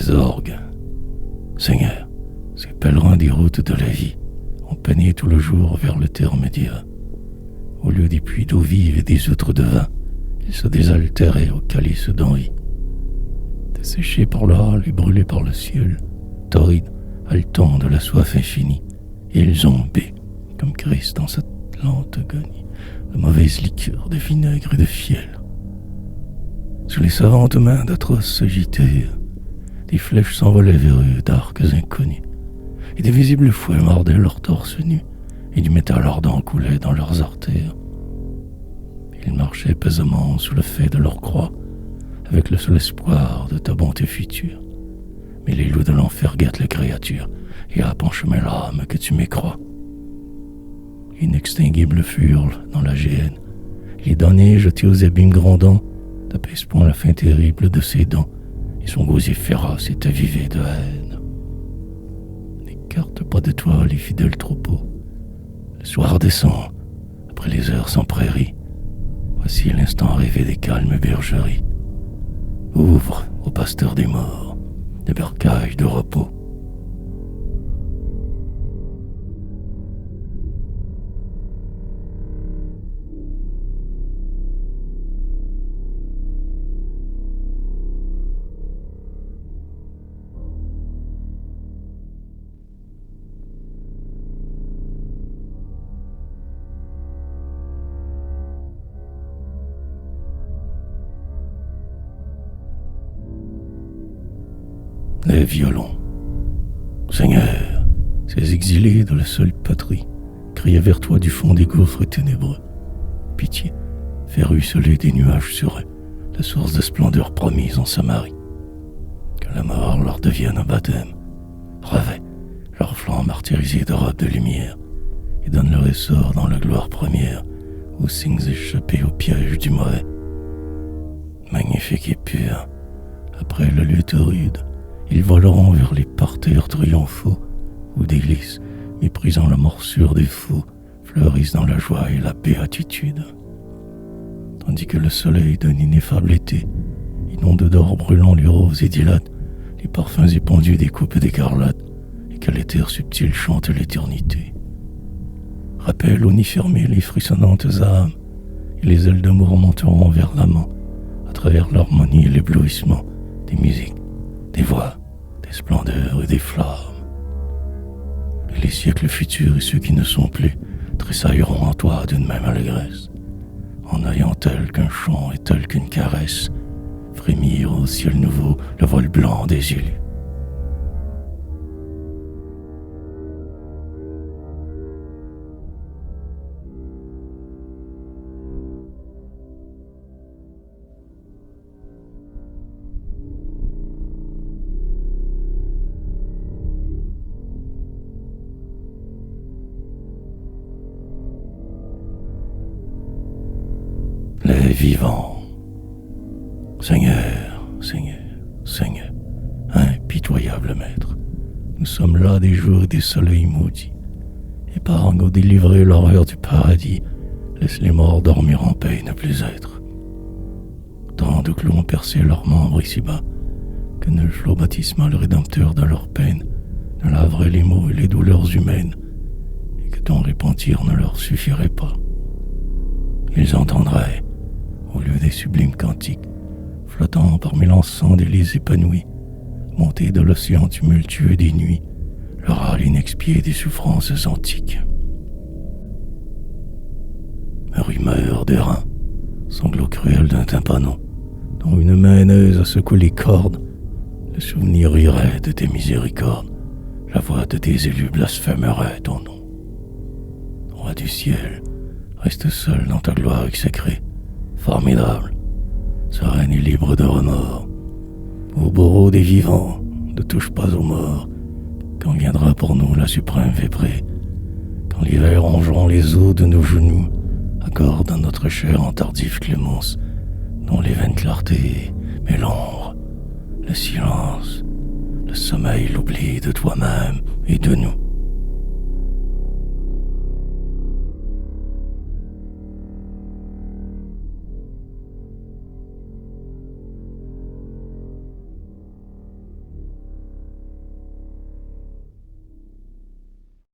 les orgues. Seigneur, ces pèlerins des routes de la vie ont peiné tout le jour vers le terre-média. Au lieu des puits d'eau vive et des outres de vin, ils se désaltéraient au calice d'envie. Desséchés par le hâle et brûlés par le ciel, torrides, haletant de la soif infinie, ils ont bu, comme Christ dans cette lente agonie, de mauvaises liqueurs de vinaigre et de fiel. Sous les savantes mains d'atroces sagittaires, des flèches s'envolaient vers eux d'arcs inconnus, et des visibles fouets mordaient leurs torses nus, et du métal ardent coulait dans leurs artères. Ils marchaient pesamment sous le fait de leur croix, avec le seul espoir de ta bonté future. Mais les loups de l'enfer guettent les créatures, et happent en chemin l'âme que tu m'écrois. Inextinguibles furent, dans la géhenne, les damnés jetés aux abîmes grondants, t'apaise point la fin terrible de ses dents, et son gosier féroce est avivé de haine. N'écarte pas de toi les fidèles troupeaux. Le soir descend, après les heures sans prairie. Voici l'instant rêvé des calmes bergeries. Ouvre, ô pasteur des morts, des bercailles de repos. Les violons. Seigneur, ces exilés de la seule patrie criaient vers toi du fond des gouffres ténébreux. Pitié, fais ruisseler des nuages sur eux, la source de splendeur promise en Samarie. Que la mort leur devienne un baptême. Revêt leurs flancs martyrisés de robes de lumière et donne leur essor dans la gloire première aux signes échappés au piège du mauvais. Magnifique et pur, après la lutte rude, ils voleront vers les parterres triomphaux où des lys, méprisant la morsure des fous, fleurissent dans la joie et la béatitude. Tandis que le soleil d'un ineffable été inonde d'or brûlant les roses et dilate les parfums épandus des coupes d'écarlate et que l'éther subtil chante l'éternité. Rappelle au nid fermé les frissonnantes âmes et les ailes d'amour monteront vers l'amant à travers l'harmonie et l'éblouissement des musiques, des voix, des splendeurs et des flammes. Et les siècles futurs et ceux qui ne sont plus tressailleront en toi d'une même allégresse, en ayant tel qu'un chant et tel qu'une caresse frémir au ciel nouveau le vol blanc des élus. Les vivants. Seigneur, Seigneur, Seigneur, impitoyable Maître, nous sommes là des jours et des soleils maudits. Épargne aux délivrés l'horreur du paradis, laisse les morts dormir en paix et ne plus être. Tant de clous ont percé leurs membres ici-bas, que nul flot baptismal rédempteur de leur peine ne laverait les maux et les douleurs humaines, et que ton repentir ne leur suffirait pas. Ils entendraient, au lieu des sublimes cantiques, flottant parmi l'encens des lys épanouis, monter de l'océan tumultueux des nuits, le râle inexpié des souffrances antiques. Rumeur des reins, sanglots cruels d'un tympanon, dont une main haineuse a secoué les cordes, le souvenir irait de tes miséricordes, la voix de tes élus blasphémerait ton nom. Roi du ciel, reste seul dans ta gloire exécrée, formidable, sereine et libre de remords. Ô bourreau des vivants, ne touche pas aux morts, quand viendra pour nous la suprême véprée, quand l'hiver rongeront les os de nos genoux, accorde à notre chair en tardive clémence, dont les vaines clartés, mais l'ombre, le silence, le sommeil, l'oubli de toi-même et de nous.